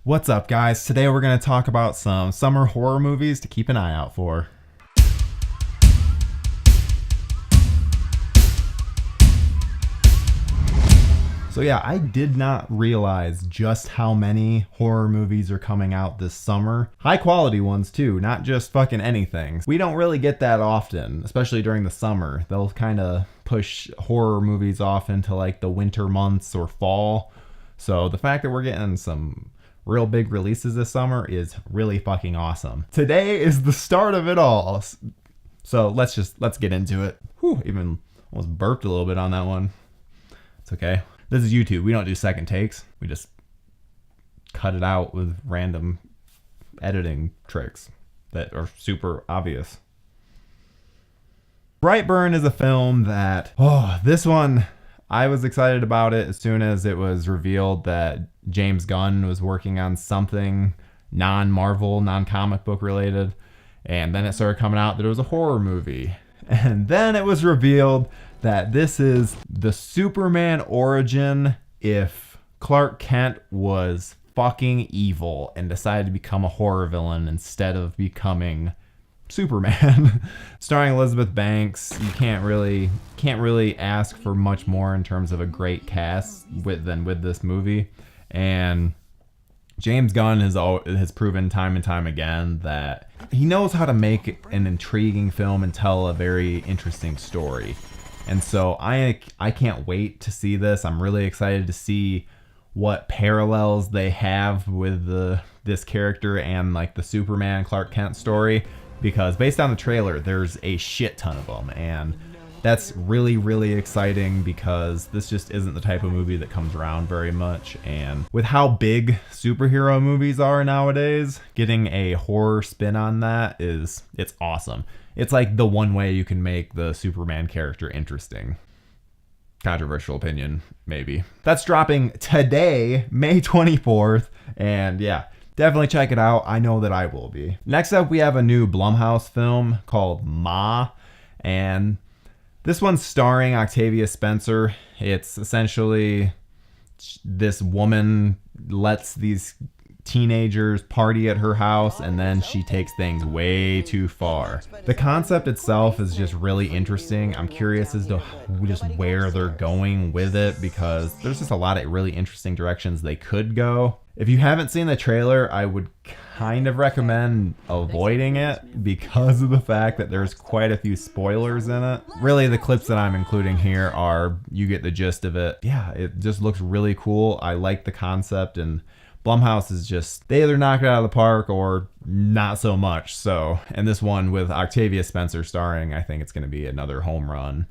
What's up, guys? Today we're going to talk about some summer horror movies to keep an eye out for. So yeah, I did not realize just how many horror movies are coming out this summer. High quality ones too, not just fucking anything. We don't really get that often, especially during the summer. They'll kind of push horror movies off into like the winter months or fall. So the fact that we're getting some real big releases this summer is really fucking awesome. Today is the start of it all. So let's get into it. Whew, even almost burped a little bit on that one. It's okay. This is YouTube. We don't do second takes. We just cut it out with random editing tricks that are super obvious. Brightburn is a film that, this one, I was excited about it as soon as it was revealed that James Gunn was working on something non-Marvel, non-comic book related. And then it started coming out that it was a horror movie. And then it was revealed that this is the Superman origin if Clark Kent was fucking evil and decided to become a horror villain instead of becoming Superman. Starring Elizabeth Banks, you can't really ask for much more in terms of a great cast than with this movie. And James Gunn has proven time and time again that he knows how to make an intriguing film and tell a very interesting story. And so I can't wait to see this. I'm really excited to see what parallels they have with this character and like the Superman Clark Kent story, because based on the trailer, there's a shit ton of them. And that's really, really exciting because this just isn't the type of movie that comes around very much. And with how big superhero movies are nowadays, getting a horror spin on that it's awesome. It's like the one way you can make the Superman character interesting. Controversial opinion, maybe. That's dropping today, May 24th. And yeah, definitely check it out. I know that I will be. Next up, we have a new Blumhouse film called Ma. And this one's starring Octavia Spencer. It's essentially this woman lets these teenagers party at her house and then she takes things way too far. The concept itself is just really interesting. I'm curious as to just where they're going with it because there's just a lot of really interesting directions they could go. If you haven't seen the trailer, I would kind of recommend avoiding it because of the fact that there's quite a few spoilers in it. Really, the clips that I'm including here you get the gist of it. Yeah, it just looks really cool. I like the concept, and Blumhouse is just, they either knock it out of the park or not so much. So, and this one with Octavia Spencer starring, I think it's going to be another home run.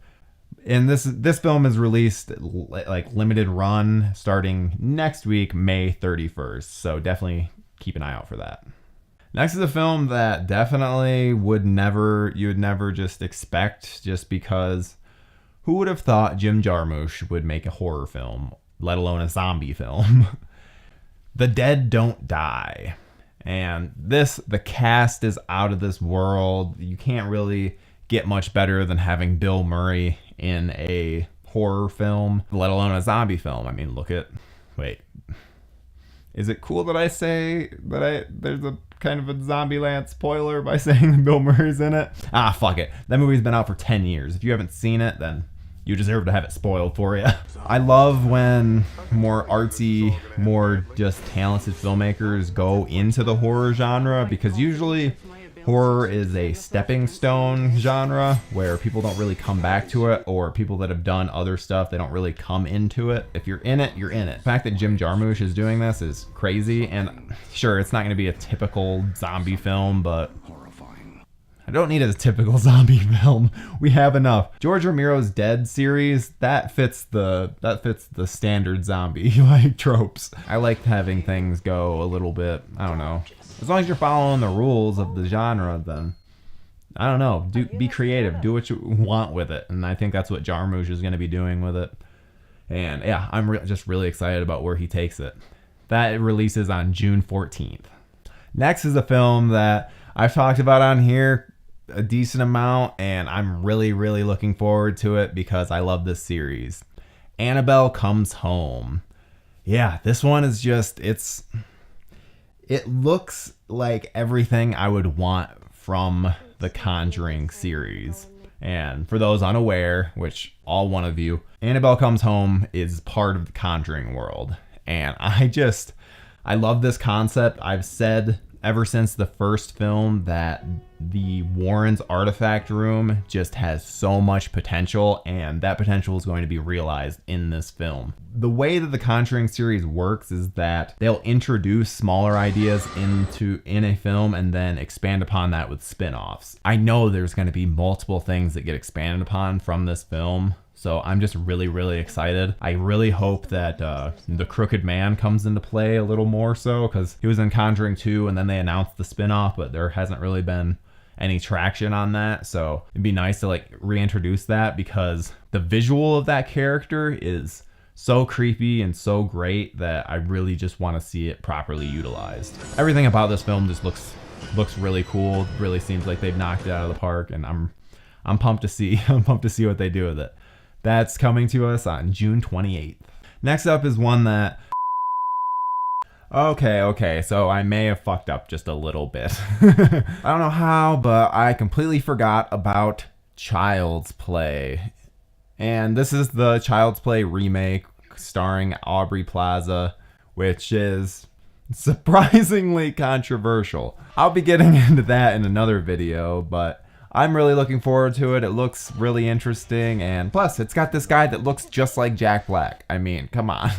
And this film is released like limited run starting next week, May 31st. So definitely keep an eye out for that. Next is a film that definitely you would never just expect, just because who would have thought Jim Jarmusch would make a horror film, let alone a zombie film? The Dead Don't Die. And the cast is out of this world. You can't really get much better than having Bill Murray in a horror film, let alone a zombie film. I mean, wait. Is it cool that I say that there's a kind of a Zombieland spoiler by saying that Bill Murray's in it? Ah, fuck it. That movie's been out for 10 years. If you haven't seen it, then you deserve to have it spoiled for you. I love when more artsy, more just talented filmmakers go into the horror genre, because usually horror is a stepping stone genre where people don't really come back to it, or people that have done other stuff, they don't really come into it. If you're in it, you're in it. The fact that Jim Jarmusch is doing this is crazy, and sure, it's not going to be a typical zombie film, but I don't need a typical zombie film. We have enough. George Romero's Dead series, that fits the standard zombie like tropes. I like having things go a little bit, I don't know. As long as you're following the rules of the genre, then I don't know. Be creative. Do what you want with it. And I think that's what Jarmusch is going to be doing with it. And yeah, I'm just really excited about where he takes it. That releases on June 14th. Next is a film that I've talked about on here a decent amount, and I'm really, really looking forward to it because I love this series. Annabelle Comes Home. Yeah, this one is just, It looks like everything I would want from the Conjuring series. And for those unaware, which all one of you, Annabelle Comes Home is part of the Conjuring world. And I love this concept. I've said ever since the first film that the Warren's artifact room just has so much potential, and that potential is going to be realized in this film. The way that the Conjuring series works is that they'll introduce smaller ideas in a film and then expand upon that with spin-offs. I know there's going to be multiple things that get expanded upon from this film. So I'm just really, really excited. I really hope that the Crooked Man comes into play a little more so, because he was in Conjuring 2 and then they announced the spin-off, but there hasn't really been any traction on that. So it'd be nice to like reintroduce that, because the visual of that character is so creepy and so great that I really just want to see it properly utilized. Everything about this film just looks really cool. Really seems like they've knocked it out of the park, and I'm pumped to see what they do with it. That's coming to us on June 28th. Next up is one that... Okay, so I may have fucked up just a little bit. I don't know how, but I completely forgot about Child's Play. And this is the Child's Play remake starring Aubrey Plaza, which is surprisingly controversial. I'll be getting into that in another video, but I'm really looking forward to it. It looks really interesting, and plus it's got this guy that looks just like Jack Black. I mean, come on.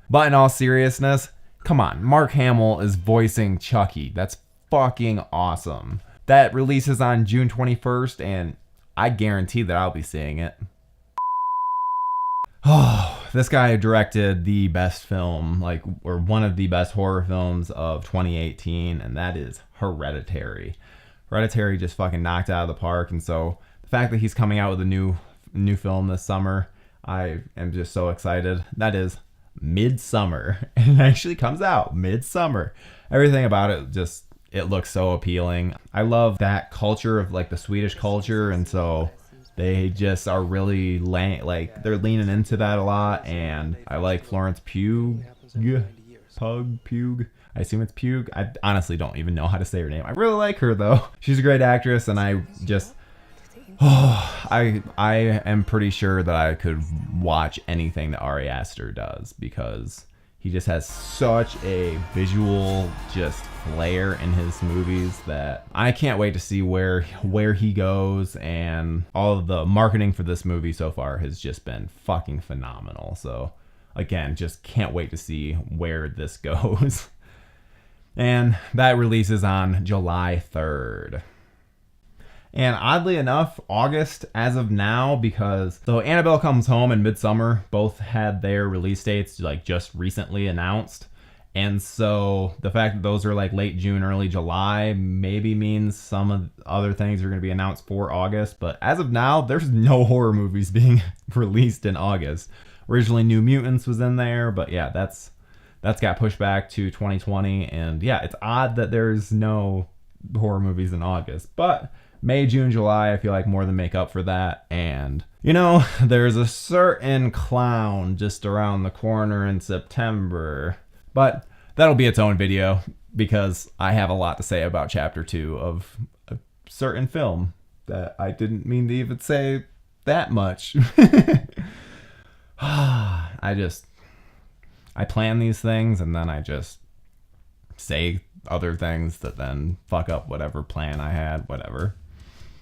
But in all seriousness, come on, Mark Hamill is voicing Chucky. That's fucking awesome. That releases on June 21st, and I guarantee that I'll be seeing it. Oh, this guy directed the best film, or one of the best horror films of 2018, and that is Hereditary. Hereditary just fucking knocked out of the park, and so the fact that he's coming out with a new film this summer, I am just so excited. That is Midsummer. It actually comes out Midsummer. Everything about it it looks so appealing. I love that culture of like the Swedish culture, and so they just are really they're leaning into that a lot. And I like Florence Pugh. I assume it's Pugh. I honestly don't even know how to say her name. I really like her though. She's a great actress, and I am pretty sure that I could watch anything that Ari Aster does, because he just has such a visual flair in his movies that I can't wait to see where he goes. And all of the marketing for this movie so far has just been fucking phenomenal. So again, just can't wait to see where this goes. And that releases on July 3rd. And oddly enough, August as of now, because though Annabelle Comes Home and Midsummer both had their release dates just recently announced. And so the fact that those are late June, early July maybe means some of the other things are going to be announced for August. But as of now, there's no horror movies being released in August. Originally New Mutants was in there, but yeah, that's got pushed back to 2020. And yeah, it's odd that there's no horror movies in August, but May, June, July, I feel like more than make up for that. And there's a certain clown just around the corner in September, but that'll be its own video, because I have a lot to say about chapter 2 of a certain film that I didn't mean to even say that much. I plan these things, and then I just say other things that then fuck up whatever plan I had, whatever.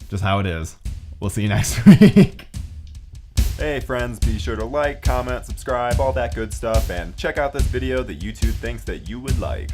Just how it is. We'll see you next week. Hey friends, be sure to like, comment, subscribe, all that good stuff, and check out this video that YouTube thinks that you would like.